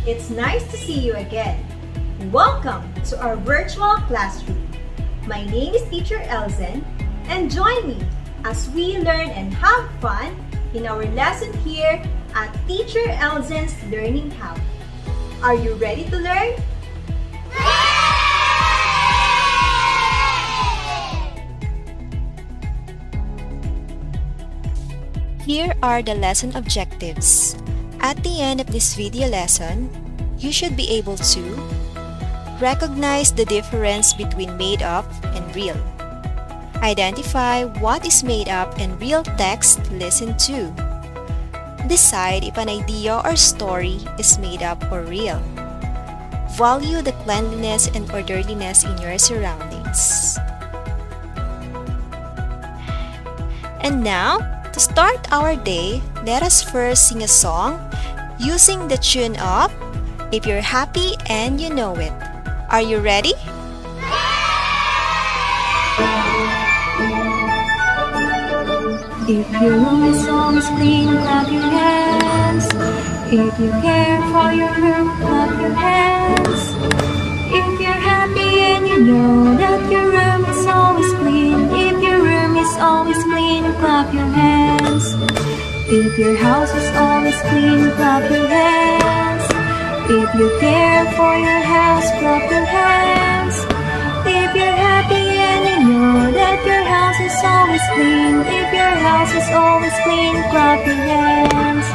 It's nice to see you again. Welcome to our virtual classroom. My name is Teacher Elzen, and join me as we learn and have fun in our lesson here at Teacher Elzen's Learning Hub. Are you ready to learn? Here are the lesson objectives. At the end of this video lesson, you should be able to recognize the difference between made up and real. Identify what is made up and real text listened to. Decide if an idea or story is made up or real. Value the cleanliness and orderliness in your surroundings. And now, to start our day, let us first sing a song using the tune of If You're Happy and You Know It. Are you ready? If your room is always clean, clap your hands. If you care for your room, clap your hands. If you're happy and you know that your room is always clean, if your room is always clean, clap your hands. If your house is always clean, clap your hands. If you care for your house, clap your hands. If you're happy and you know that your house is always clean, if your house is always clean, clap your hands.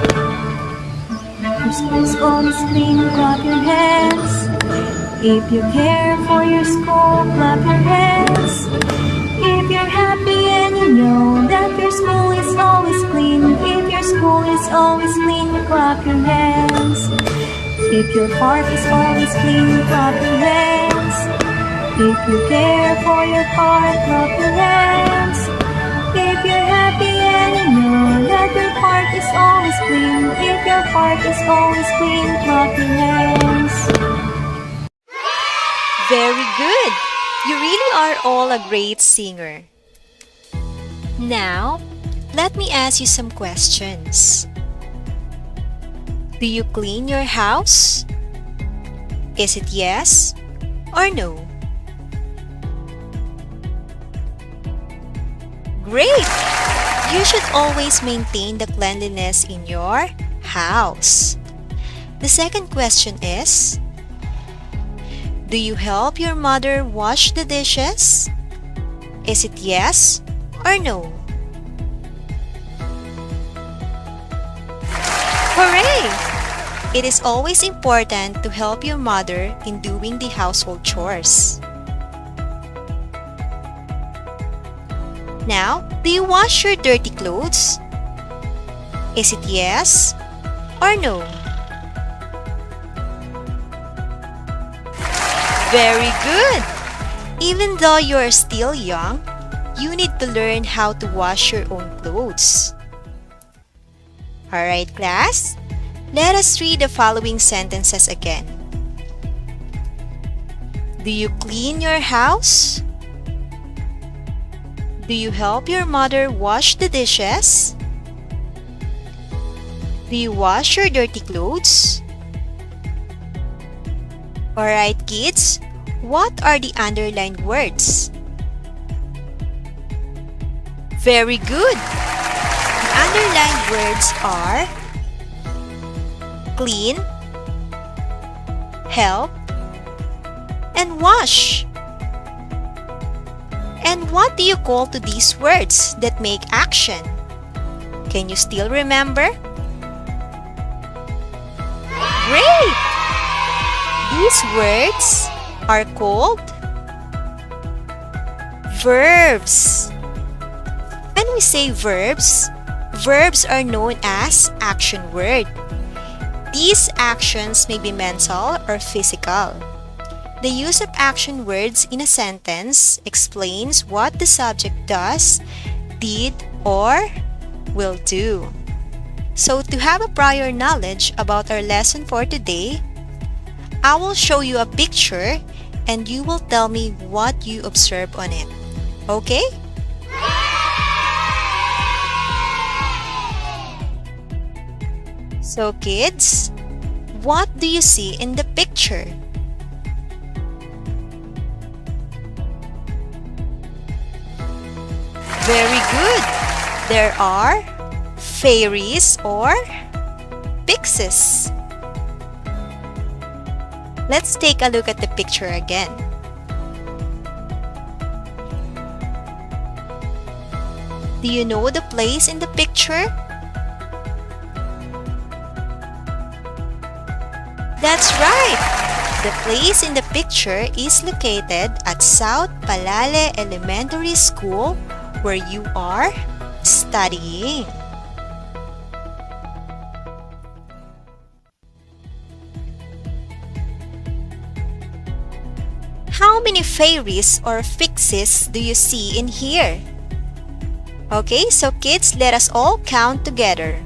Your school is always clean, clap your hands. If you care for your school, clap your hands. If you're happy and you know that your school is always clean, if your school is always clean, clap your hands. If your park is always clean, clap your hands. If you care for your park, clap your hands. If you're happy and you know that your park is always clean, if your park is always clean, clap your hands. Very good! You really are all a great singer. Now, let me ask you some questions. Do you clean your house? Is it yes or no? Great! You should always maintain the cleanliness in your house. The second question is, do you help your mother wash the dishes? Is it yes or no? Hooray! It is always important to help your mother in doing the household chores. Now, do you wash your dirty clothes? Is it yes or no? Very good! Even though you are still young, you need to learn how to wash your own clothes. Alright, class? Let us read the following sentences again. Do you clean your house? Do you help your mother wash the dishes? Do you wash your dirty clothes? Alright, kids, what are the underlined words? Very good! The underlined words are clean, help, and wash. And what do you call to these words that make action? Can you still remember? Great! These words are called verbs. When we say verbs, verbs are known as action word. These actions may be mental or physical. The use of action words in a sentence explains what the subject does, did, or will do. So to have a prior knowledge about our lesson for today, I will show you a picture and you will tell me what you observe on it. Okay? So kids, What do you see in the picture? Very good! There are fairies or pixies. Let's take a look at the picture again. Do you know the place in the picture? That's right! The place in the picture is located at South Palale Elementary School where you are studying. How many fairies or pixies do you see in here? Okay, so kids, let us all count together.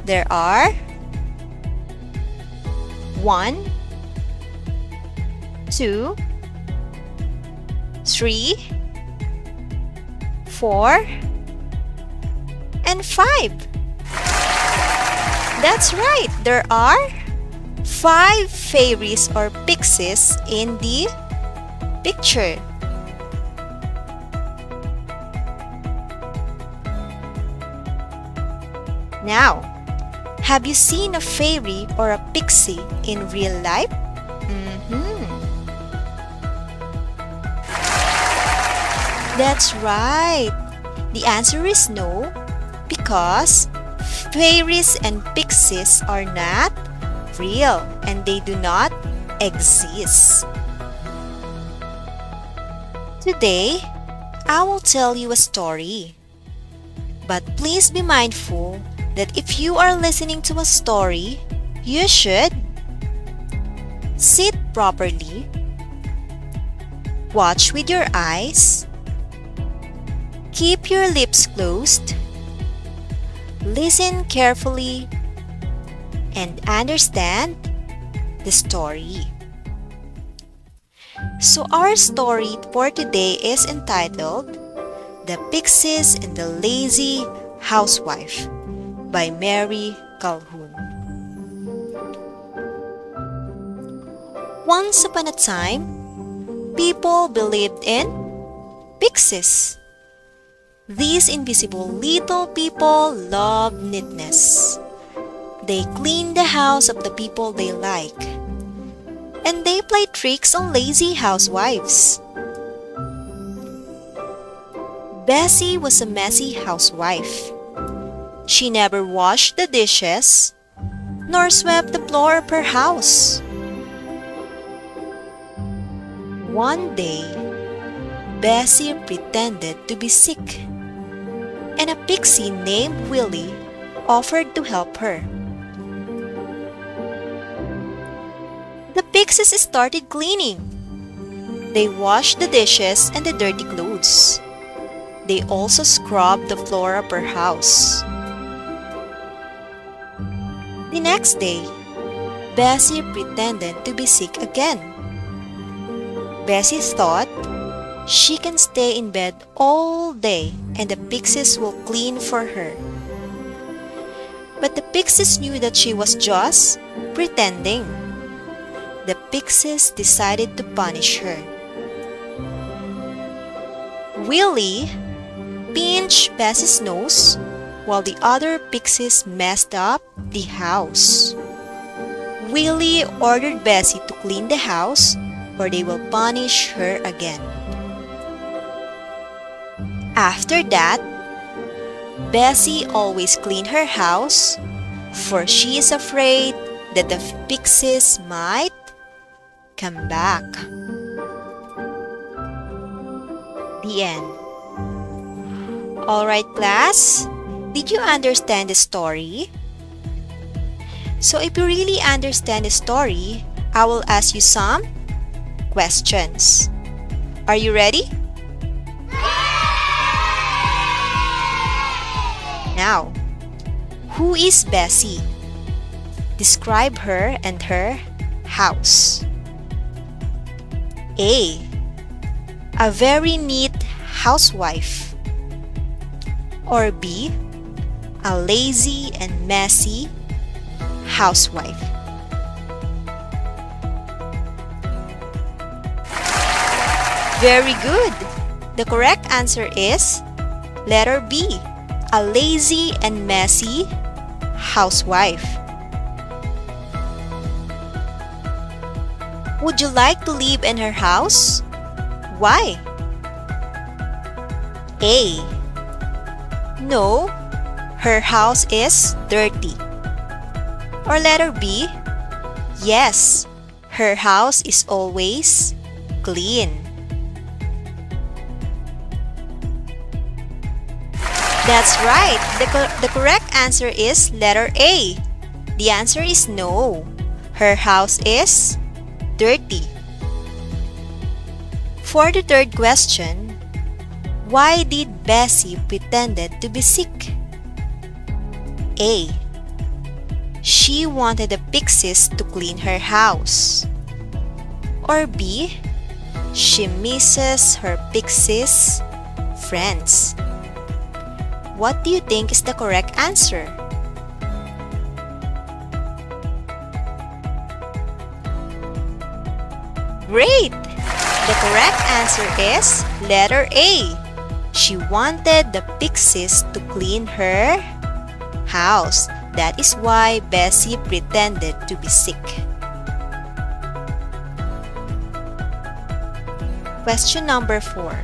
There are 1, 2, 3, 4, and 5. That's right, there are 5 fairies or pixies in the picture. Now, have you seen a fairy or a pixie in real life? That's right. The answer is no, because fairies and pixies are not real and they do not exist. Today, I will tell you a story. But please be mindful that if you are listening to a story, you should sit properly, watch with your eyes, keep your lips closed, listen carefully, and understand the story. So our story for today is entitled The Pixies and the Lazy Housewife by Mary Calhoun. Once upon a time, people believed in pixies. These invisible little people love neatness. They clean the house of the people they like, and they play tricks on lazy housewives. Bessie was a messy housewife. She never washed the dishes, nor swept the floor of her house. One day, Bessie pretended to be sick, and a pixie named Willie offered to help her. The pixies started cleaning. They washed the dishes and the dirty clothes. They also scrubbed the floor of her house. The next day, Bessie pretended to be sick again. Bessie thought she can stay in bed all day and the pixies will clean for her. But the pixies knew that she was just pretending. The pixies decided to punish her. Willie pinched Bessie's nose while the other pixies messed up the house. Willie ordered Bessie to clean the house or they will punish her again. After that, Bessie always cleaned her house, for she is afraid that the pixies might come back. The end. Alright, class, did you understand the story? So if you really understand the story, I will ask you some questions. Are you ready? Now, who is Bessie? Describe her and her house. A very neat housewife. Or B, a lazy and messy housewife. Very good! The correct answer is letter B, a lazy and messy housewife. Would you like to live in her house? Why? A. No, her house is dirty. Or letter B. Yes, her house is always clean. That's right. The correct answer is letter A. The answer is no. Her house is dirty. For the third question, why did Bessie pretended to be sick? A. She wanted the pixies to clean her house. Or B. She misses her pixies friends. What do you think is the correct answer? Great! The correct answer is letter A. She wanted the pixies to clean her house. That is why Bessie pretended to be sick. Question number 4.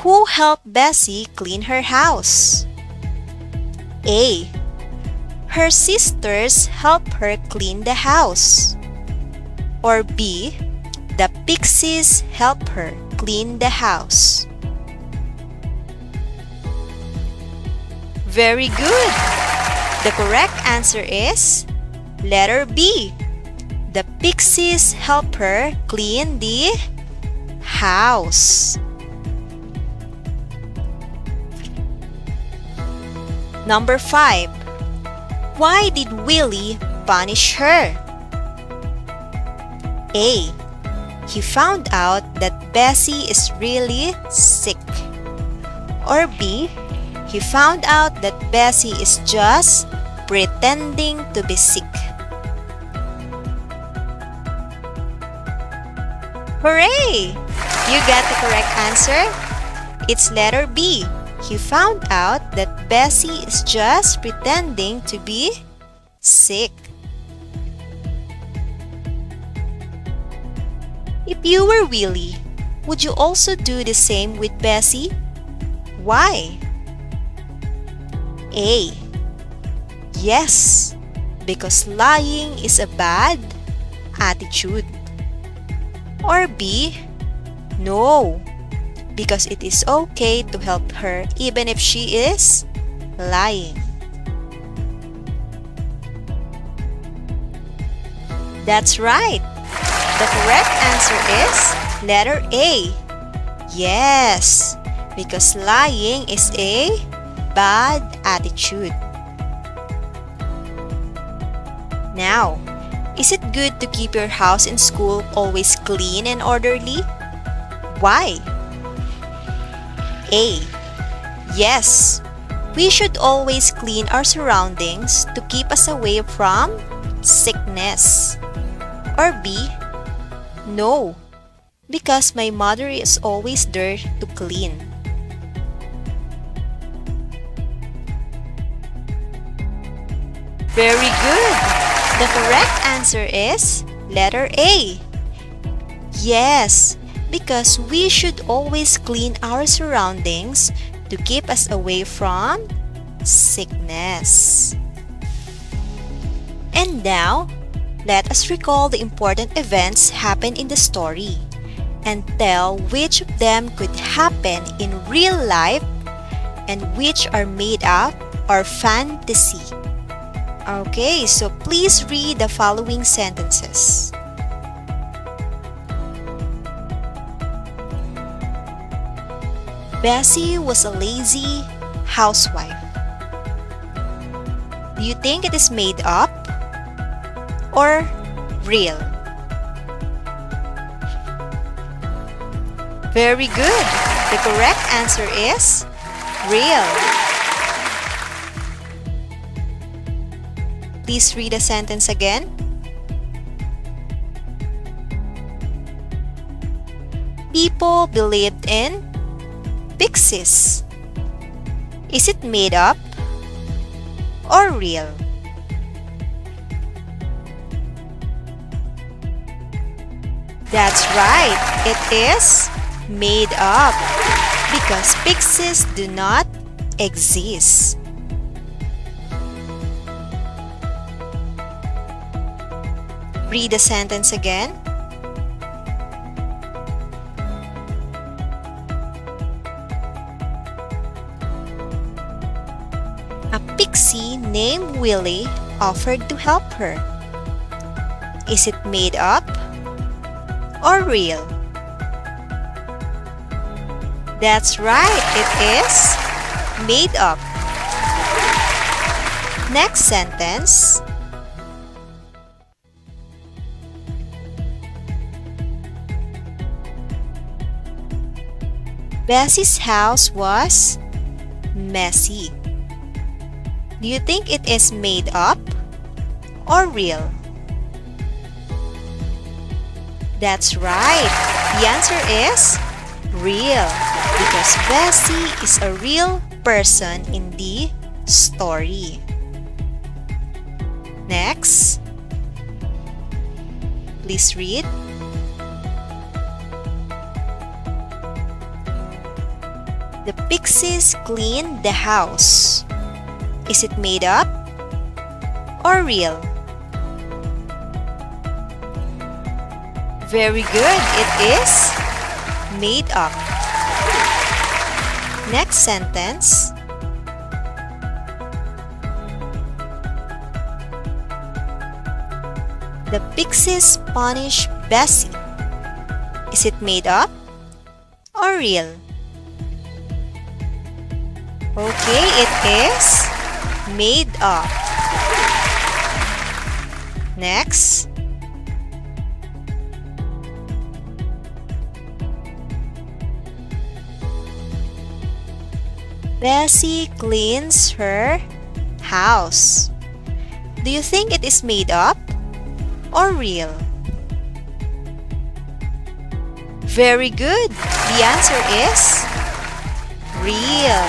Who helped Bessie clean her house? A. Her sisters helped her clean the house. Or B. The pixies helped her clean the house. Very good! The correct answer is letter B. The pixies helped her clean the house. Number 5. Why did Willie punish her? A. He found out that Bessie is really sick. Or B. He found out that Bessie is just pretending to be sick. Hooray! You got the correct answer. It's letter B. He found out that Bessie is just pretending to be sick. If you were Willie, would you also do the same with Bessie? Why? A. Yes, because lying is a bad attitude. Or B. No, because it is okay to help her even if she is lying. That's right. The correct answer is letter A. Yes, because lying is a bad attitude. Now, is it good to keep your house and school always clean and orderly? Why? A. Yes, we should always clean our surroundings to keep us away from sickness. Or B. No, because my mother is always there to clean. Very good! The correct answer is letter A. Yes, because we should always clean our surroundings to keep us away from sickness. And now, let us recall the important events happened in the story and tell which of them could happen in real life and which are made up or fantasy. Okay, so please read the following sentences. Bessie was a lazy housewife. Do you think it is made up or real? Very good. The correct answer is real. Please read the sentence again. People believed in pixies. Is it made up or real? That's right, it is made up because pixies do not exist. Read the sentence again. A pixie named Willie offered to help her. Is it made up or real? That's right, it is made up. Next sentence. Bessie's house was messy. Do you think it is made up or real? That's right. The answer is real because Bessie is a real person in the story. Next. Please read. The pixies cleaned the house. Is it made up or real? Very good, it is made up. Next sentence. The pixies punish Bessie. Is it made up or real? Okay, it is made up. Next. Bessie cleans her house. Do you think it is made up or real? Very good. The answer is real.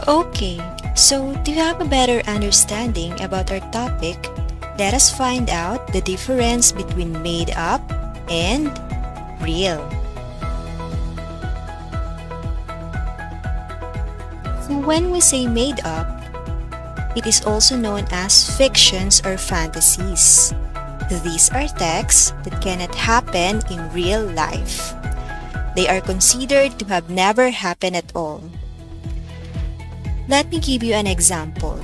Okay, so to have a better understanding about our topic, let us find out the difference between made up and real. So when we say made up, it is also known as fictions or fantasies. These are texts that cannot happen in real life. They are considered to have never happened at all. Let me give you an example.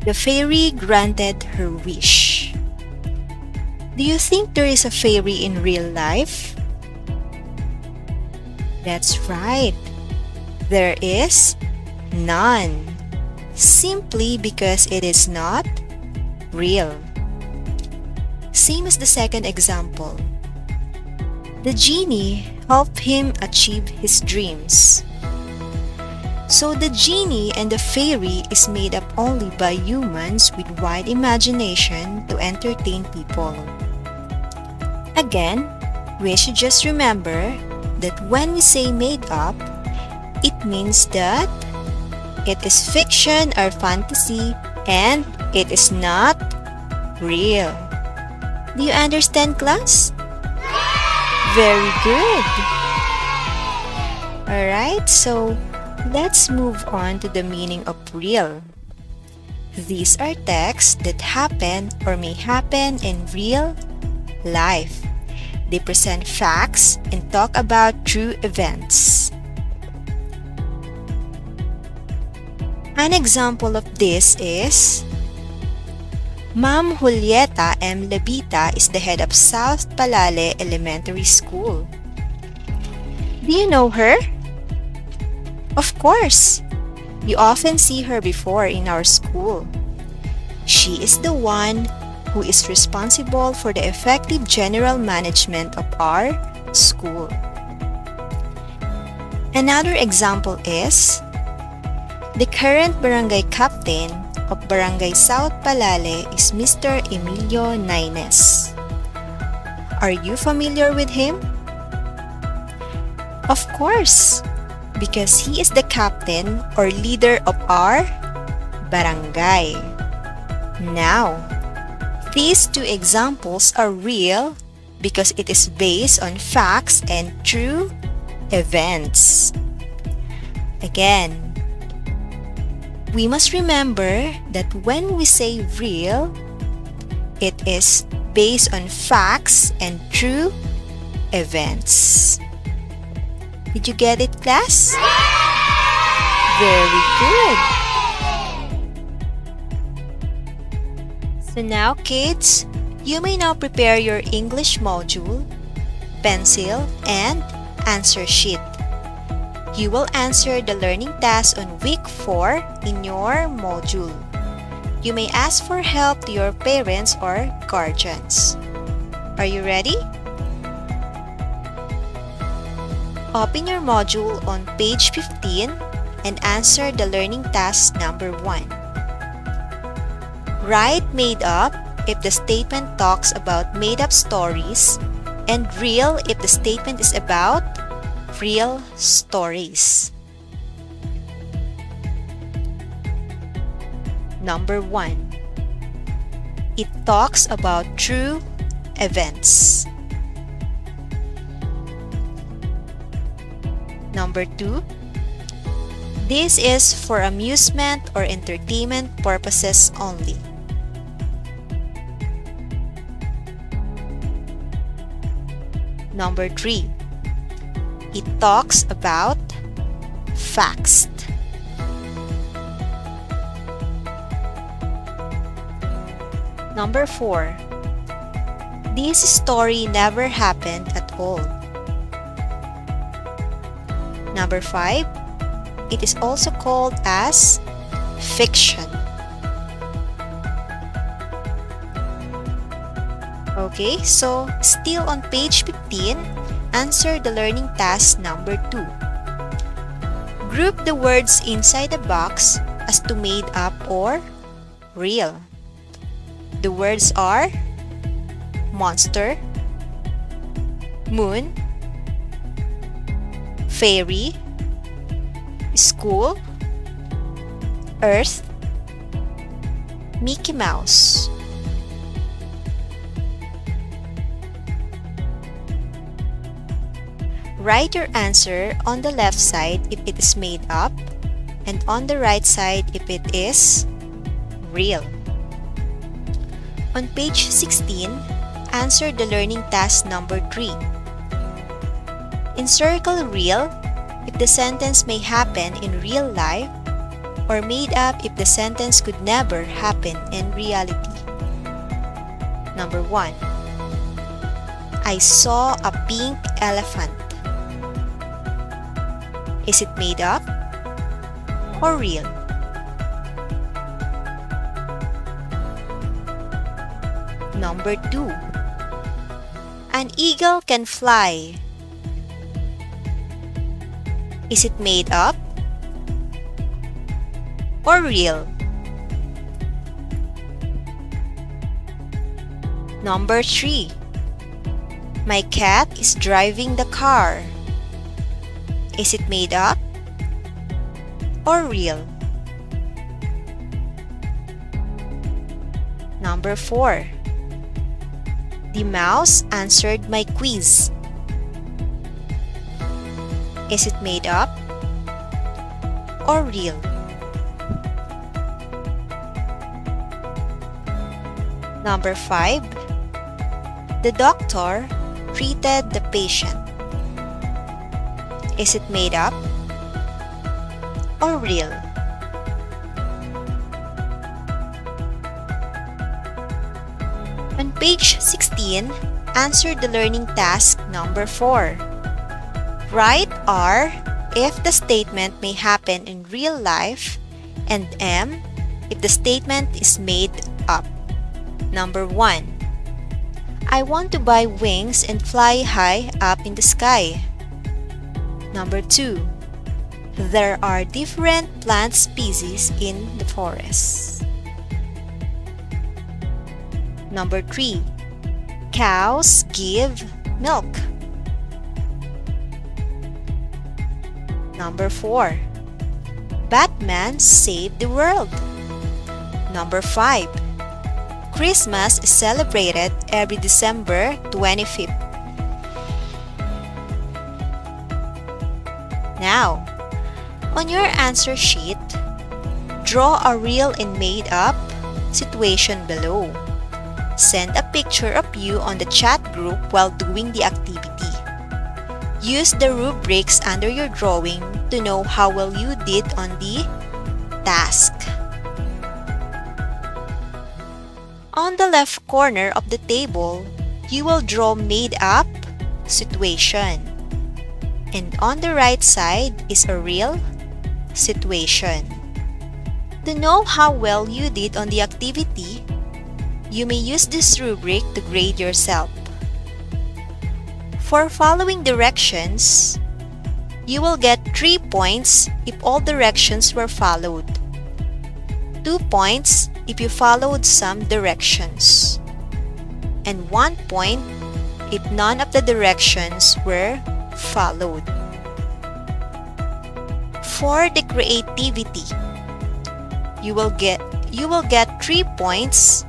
The fairy granted her wish. Do you think there is a fairy in real life? That's right. There is none. Simply because it is not real. Same as the second example. The genie helped him achieve his dreams. So the genie and the fairy is made up only by humans with wide imagination to entertain people. Again, we should just remember that when we say made up, it means that it is fiction or fantasy and it is not real. Do you understand, class? Very good. Alright, so let's move on to the meaning of real. These are texts that happen or may happen in real life. They present facts and talk about true events. An example of this is Ma'am Julieta M. Labita is the head of South Palale Elementary School. Do you know her? Of course! You often see her before in our school. She is the one who is responsible for the effective general management of our school. Another example is the current barangay captain of Barangay South Palale is Mr. Emilio Naines. Are you familiar with him? Of course, because he is the captain or leader of our barangay. Now, these two examples are real because it is based on facts and true events. Again, we must remember that when we say real, it is based on facts and true events. Did you get it, class? Very good. So now, kids, you may now prepare your English module, pencil, and answer sheet. You will answer the learning task on week 4 in your module. You may ask for help to your parents or guardians. Are you ready? Open your module on page 15 and answer the learning task number 1. Write made up if the statement talks about made-up stories and real if the statement is about real stories. Number 1. It talks about true events. Number 2. This is for amusement or entertainment purposes only. Number 3. It talks about facts. Number 4. This story never happened at all. Number 5. It is also called as fiction. Okay, so still on page 15, answer the learning task number 2. Group the words inside the box as to made up or real. The words are monster, moon, fairy, school, earth, Mickey Mouse. Write your answer on the left side if it is made up and on the right side if it is real. On page 16, answer the learning task number 3. Encircle real if the sentence may happen in real life or made up if the sentence could never happen in reality. Number 1. I saw a pink elephant. Is it made up or real? Number 2. An eagle can fly. Is it made up or real? Number 3. My cat is driving the car. Is it made up or real? Number 4. The mouse answered my quiz. Is it made up or real? Number 5. The doctor treated the patient. Is it made up or real? On page 16, answer the learning task number 4. Write R if the statement may happen in real life and M if the statement is made up. Number 1. I want to buy wings and fly high up in the sky. Number 2. There are different plant species in the forest. Number 3. Cows give milk. Number 4. Batman saved the world. Number 5. Christmas is celebrated every December 25th. Now, on your answer sheet, draw a real and made-up situation below. Send a picture of you on the chat group while doing the activity. Use the rubrics under your drawing to know how well you did on the task. On the left corner of the table, you will draw made-up situation. And on the right side is a real situation. To know how well you did on the activity, you may use this rubric to grade yourself. For following directions, you will get 3 points if all directions were followed, 2 points if you followed some directions, and 1 point if none of the directions were followed. For the creativity, you will get 3 points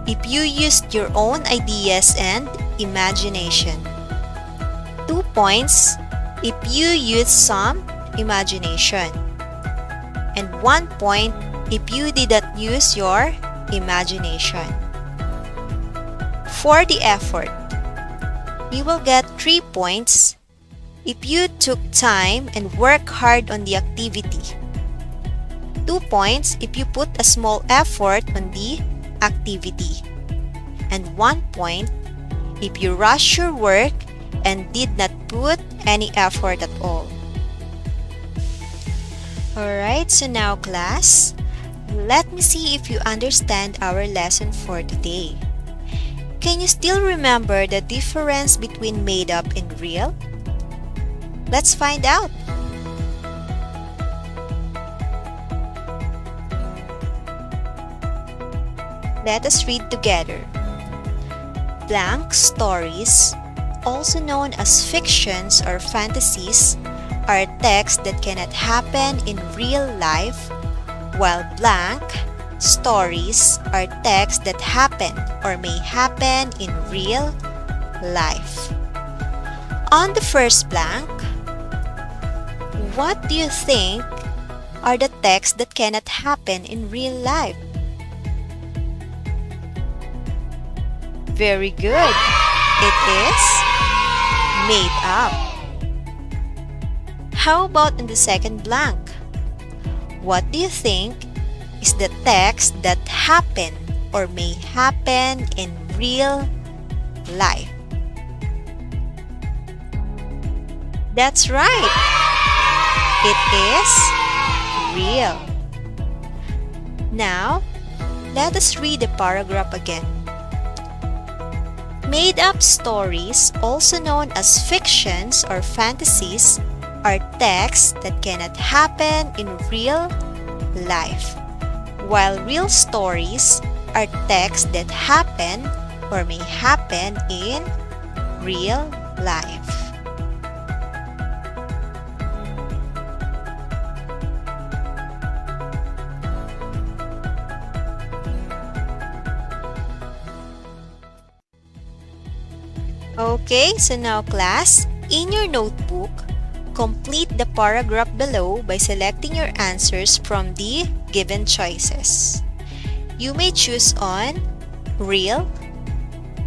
if you used your own ideas and imagination. 2 points if you used some imagination. And 1 point if you did not use your imagination. For the effort, you will get 3 points if you took time and worked hard on the activity. 2 points if you put a small effort on the activity. And 1 point if you rushed your work and did not put any effort at all. Alright, so now class, let me see if you understand our lesson for today. Can you still remember the difference between made up and real? Let's find out. Let us read together. Blank stories, also known as fictions or fantasies, are texts that cannot happen in real life, while blank stories are texts that happen or may happen in real life. On the first blank, what do you think are the texts that cannot happen in real life? Very good. It is made up. How about in the second blank? What do you think is the text that happen or may happen in real life? That's right. It is real. Now, let us read the paragraph again. Made-up stories, also known as fictions or fantasies, are texts that cannot happen in real life, while real stories are texts that happen or may happen in real life. Okay, so now class, in your notebook, complete the paragraph below by selecting your answers from the given choices. You may choose on real,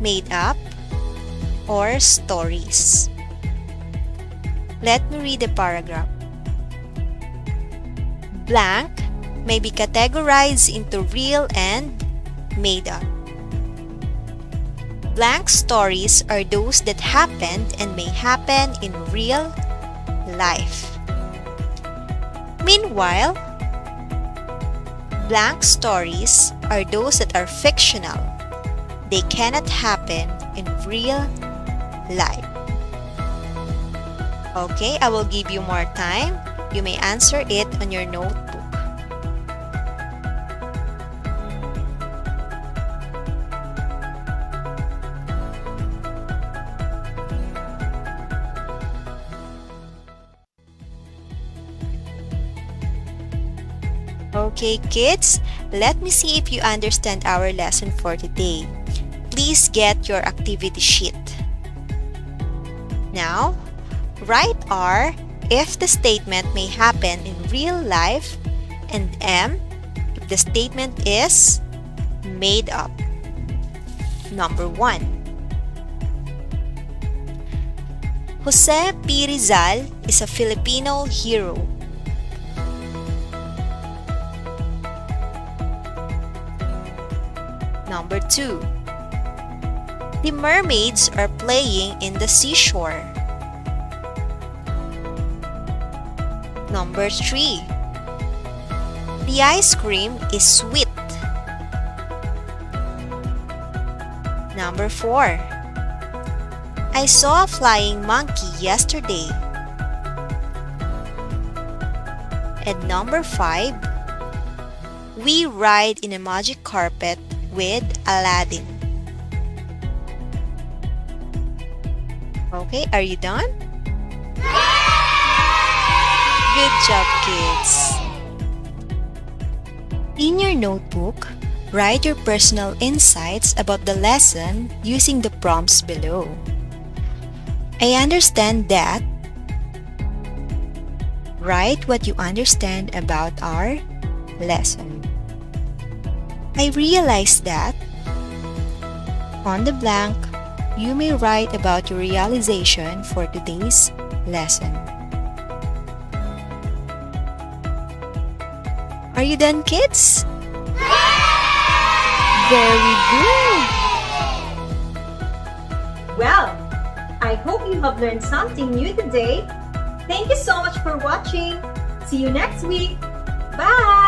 made up, or stories. Let me read the paragraph. Blank may be categorized into real and made up. Blank stories are those that happened and may happen in real life. Meanwhile, blank stories are those that are fictional. They cannot happen in real life. Okay, I will give you more time. You may answer it on your notebook. Okay, kids, let me see if you understand our lesson for today. Please get your activity sheet. Now, write R if the statement may happen in real life and M if the statement is made up. Number 1. Jose P. Rizal is a Filipino hero. Number 2. The mermaids are playing in the seashore. Number 3. The ice cream is sweet. Number 4. I saw a flying monkey yesterday. And number 5. We ride in a magic carpet with Aladdin. Okay, are you done? Good job, kids! In your notebook, write your personal insights about the lesson using the prompts below. I understand that. Write what you understand about our lesson. I realize that. On the blank, you may write about your realization for today's lesson. Are you done, kids? Very good! Well, I hope you have learned something new today. Thank you so much for watching. See you next week. Bye!